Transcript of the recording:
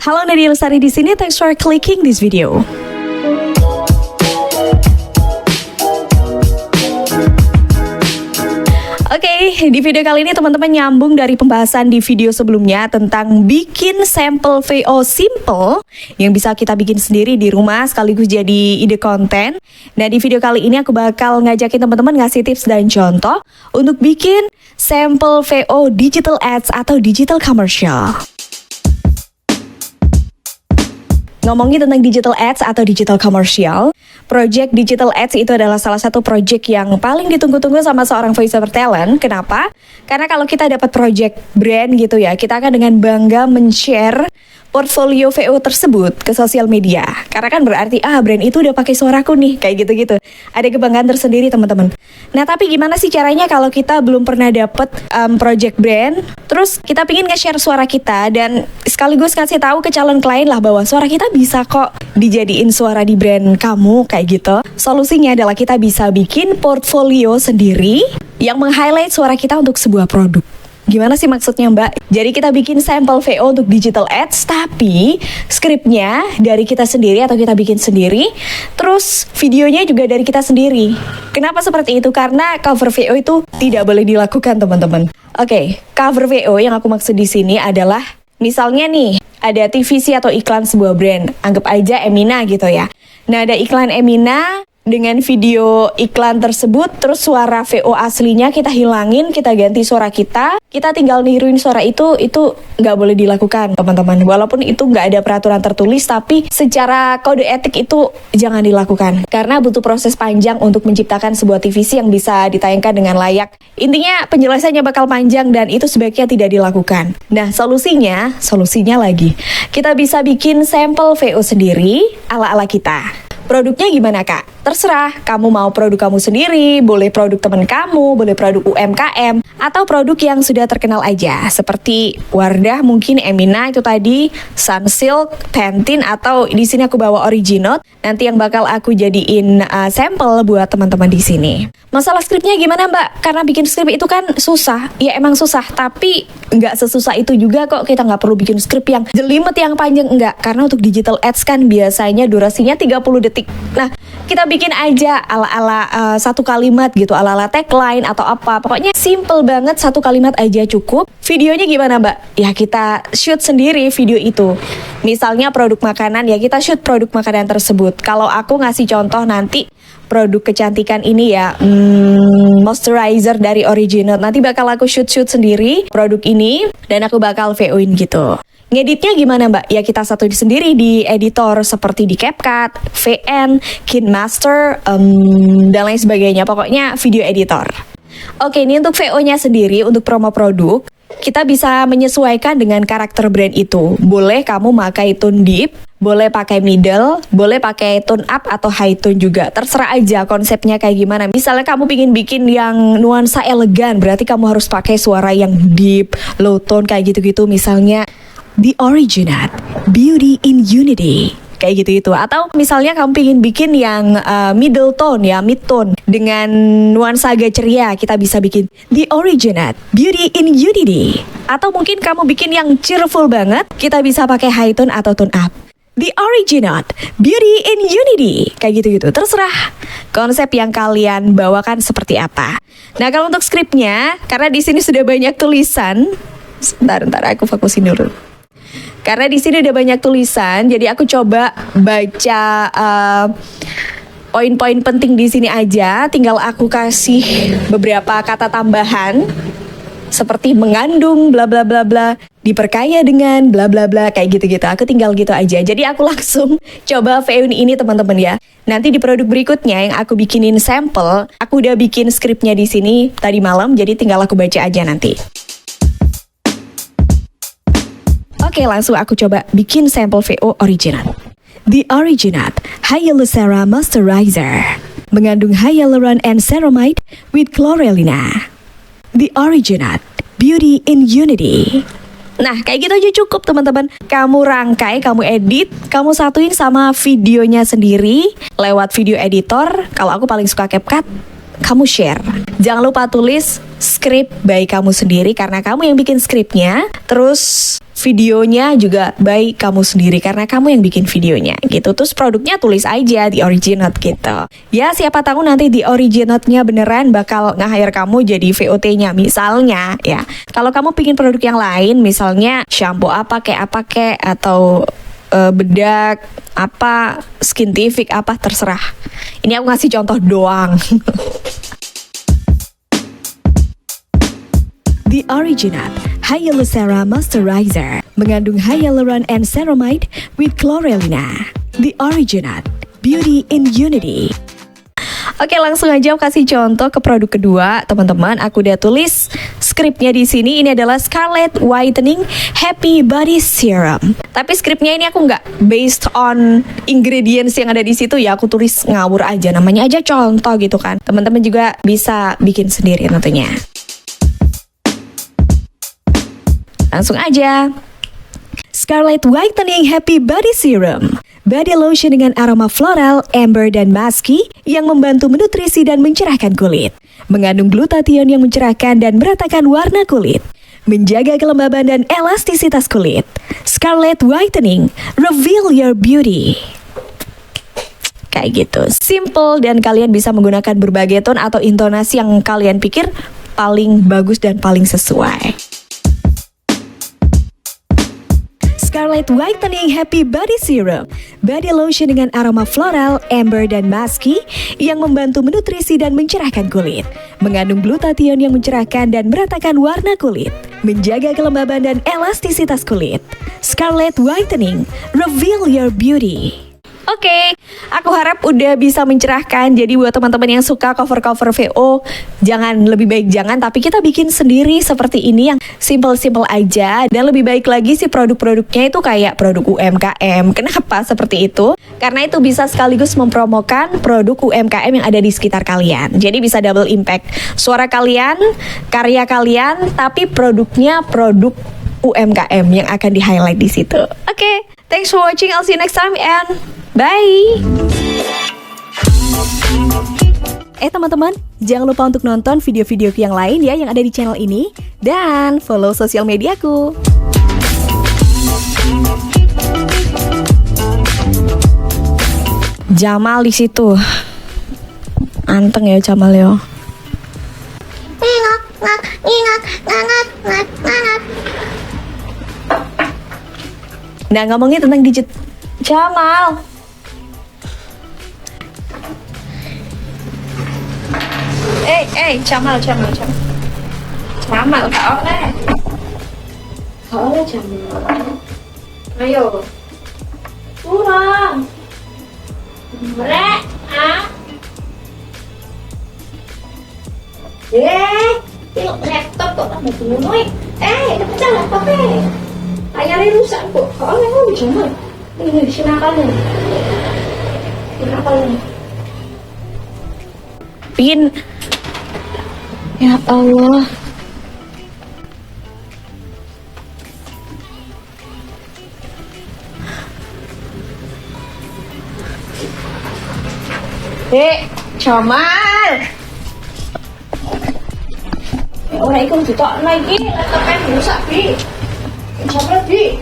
Halo, Nadia Lestari di sini. Thanks for clicking this video. Oke, di video kali ini teman-teman nyambung dari pembahasan di video sebelumnya tentang bikin sampel VO simple yang bisa kita bikin sendiri di rumah sekaligus jadi ide konten. Nah, di video kali ini aku bakal ngajakin teman-teman ngasih tips dan contoh untuk bikin sampel VO digital ads atau digital commercial. Ngomongin tentang digital ads atau digital commercial, project digital ads itu adalah salah satu project yang paling ditunggu-tunggu sama seorang voiceover talent. Kenapa? Karena kalau kita dapat project brand gitu ya, kita akan dengan bangga men-share portfolio VO tersebut ke sosial media. Karena kan berarti, brand itu udah pakai suaraku nih, kayak gitu-gitu. Ada kebanggaan tersendiri teman-teman. Nah, tapi gimana sih caranya kalau kita belum pernah dapet project brand, terus kita pingin nge-share suara kita dan sekaligus kasih tahu ke calon klien lah bahwa suara kita bisa kok dijadiin suara di brand kamu, kayak gitu. Solusinya adalah kita bisa bikin portfolio sendiri yang meng-highlight suara kita untuk sebuah produk. Gimana sih maksudnya, Mbak? Jadi kita bikin sampel VO untuk digital ads, tapi skripnya dari kita sendiri atau kita bikin sendiri, terus videonya juga dari kita sendiri. Kenapa seperti itu? Karena cover VO itu tidak boleh dilakukan, teman-teman. Oke, cover VO yang aku maksud di sini adalah misalnya nih, ada TVC atau iklan sebuah brand, anggap aja Emina gitu ya. Nah, ada iklan Emina dengan video iklan tersebut, terus suara VO aslinya kita hilangin, kita ganti suara kita tinggal niruin suara itu nggak boleh dilakukan, teman-teman. Walaupun itu nggak ada peraturan tertulis, tapi secara kode etik itu jangan dilakukan. Karena butuh proses panjang untuk menciptakan sebuah TVC yang bisa ditayangkan dengan layak. Intinya penjelasannya bakal panjang dan itu sebaiknya tidak dilakukan. Nah, solusinya lagi, kita bisa bikin sampel VO sendiri ala-ala kita. Produknya gimana, Kak? Terserah, kamu mau produk kamu sendiri, boleh produk teman kamu, boleh produk UMKM, atau produk yang sudah terkenal aja, seperti Wardah mungkin Emina itu tadi, Sunsilk, Pantene, atau di sini aku bawa Original, nanti yang bakal aku jadiin sampel buat teman-teman di sini. Masalah skripnya gimana, Mbak? Karena bikin skrip itu kan susah, ya emang susah, tapi nggak sesusah itu juga kok. Kita nggak perlu bikin skrip yang jelimet, yang panjang, enggak. Karena untuk digital ads kan biasanya durasinya 30 detik. Nah, kita bikin aja ala-ala satu kalimat gitu, ala-ala tagline atau apa. Pokoknya simple banget, satu kalimat aja cukup. Videonya gimana, Mbak? Ya kita shoot sendiri video itu. Misalnya produk makanan, ya kita shoot produk makanan tersebut. Kalau aku ngasih contoh nanti produk kecantikan ini ya, moisturizer dari Original. Nanti bakal aku shoot sendiri produk ini dan aku bakal VO-in gitu. Ngeditnya gimana, Mbak? Ya kita satu sendiri di editor seperti di CapCut, VN, KineMaster, dan lain sebagainya. Pokoknya video editor. Oke, ini untuk VO-nya sendiri, untuk promo produk, kita bisa menyesuaikan dengan karakter brand itu. Boleh kamu pakai tone deep, boleh pakai middle, boleh pakai tone up atau high tone juga. Terserah aja konsepnya kayak gimana. Misalnya kamu pingin bikin yang nuansa elegan, berarti kamu harus pakai suara yang deep, low tone kayak gitu-gitu. Misalnya The Original, Beauty in Unity, kayak gitu-gitu. Atau misalnya kamu pengen bikin yang middle tone ya, mid tone dengan nuansa agak ceria, kita bisa bikin The Original, Beauty in Unity. Atau mungkin kamu bikin yang cheerful banget, kita bisa pakai high tone atau tone up. The Original, Beauty in Unity, kayak gitu-gitu. Terserah konsep yang kalian bawakan seperti apa. Nah, kalau untuk skripnya, karena di sini sudah banyak tulisan, sebentar aku fokusin dulu. Karena di sini udah banyak tulisan, jadi aku coba baca poin-poin penting di sini aja. Tinggal aku kasih beberapa kata tambahan seperti mengandung bla bla bla bla, diperkaya dengan bla bla bla, kayak gitu-gitu. Aku tinggal gitu aja. Jadi aku langsung coba VO ini teman-teman ya. Nanti di produk berikutnya yang aku bikinin sampel, aku udah bikin skripnya di sini tadi malam, jadi tinggal aku baca aja nanti. Oke, langsung aku coba bikin sampel VO Original. The Original Hyaluronic Moisturizer mengandung hyaluron and ceramide with chlorelina. The Original Beauty in Unity. Nah, kayak gitu aja cukup teman-teman. Kamu rangkai, kamu edit, kamu satuin sama videonya sendiri lewat video editor. Kalau aku paling suka CapCut, kamu share. Jangan lupa tulis skrip by kamu sendiri karena kamu yang bikin skripnya. Terus videonya juga by kamu sendiri karena kamu yang bikin videonya gitu. Terus produknya tulis aja di Originote gitu. Ya siapa tahu nanti di Originote-nya beneran bakal nge-hire kamu jadi VOT-nya misalnya ya. Kalau kamu bikin produk yang lain misalnya shampoo apa kek atau bedak apa, skintific apa, terserah. Ini aku ngasih contoh doang. The Originote Hyaluronic Moisturizer mengandung hyaluron and ceramide with chlorelina. The Originote Beauty in Unity. Oke, langsung aja aku kasih contoh ke produk kedua, teman-teman. Aku udah tulis skripnya di sini. Ini adalah Scarlett Whitening Happy Body Serum. Tapi skripnya ini aku nggak based on ingredients yang ada di situ ya. Aku tulis ngawur aja. Namanya aja contoh gitu kan. Teman-teman juga bisa bikin sendiri tentunya. Langsung aja. Scarlett Whitening Happy Body Serum. Body lotion dengan aroma floral, amber, dan musky yang membantu menutrisi dan mencerahkan kulit. Mengandung glutathione yang mencerahkan dan meratakan warna kulit. Menjaga kelembaban dan elastisitas kulit. Scarlett Whitening, reveal your beauty. Kayak gitu. Simple dan kalian bisa menggunakan berbagai tone atau intonasi yang kalian pikir paling bagus dan paling sesuai. Scarlett Whitening Happy Body Serum. Body lotion dengan aroma floral, amber, dan musky yang membantu menutrisi dan mencerahkan kulit. Mengandung glutathione yang mencerahkan dan meratakan warna kulit. Menjaga kelembaban dan elastisitas kulit. Scarlett Whitening, reveal your beauty. Oke, aku harap udah bisa mencerahkan. Jadi buat teman-teman yang suka cover-cover VO, lebih baik jangan, tapi kita bikin sendiri seperti ini yang simple-simple aja. Dan lebih baik lagi sih produk-produknya itu kayak produk UMKM. Kenapa seperti itu? Karena itu bisa sekaligus mempromokan produk UMKM yang ada di sekitar kalian. Jadi bisa double impact. Suara kalian, karya kalian, tapi produknya produk UMKM yang akan di-highlight di situ. Oke, thanks for watching. I'll see you next time and bye! Teman-teman, jangan lupa untuk nonton video-video yang lain ya yang ada di channel ini. Dan follow sosial mediaku. Jamal di situ. Anteng ya Jamal ya. Nah, ngomongin tentang Jamal. Jamal, kau nih. Jamal. Ayo. Turun. Tengok laptop kok tak mau bunyi. Dah pecah laptopnya. Layarnya rusak kok. Kau nih Jamal. Ini sinakalnya. Pin. Ya Allah. Jamal. Orang ikut ditok lagi, laptopnya rusak, Bi. Jamal, Bi.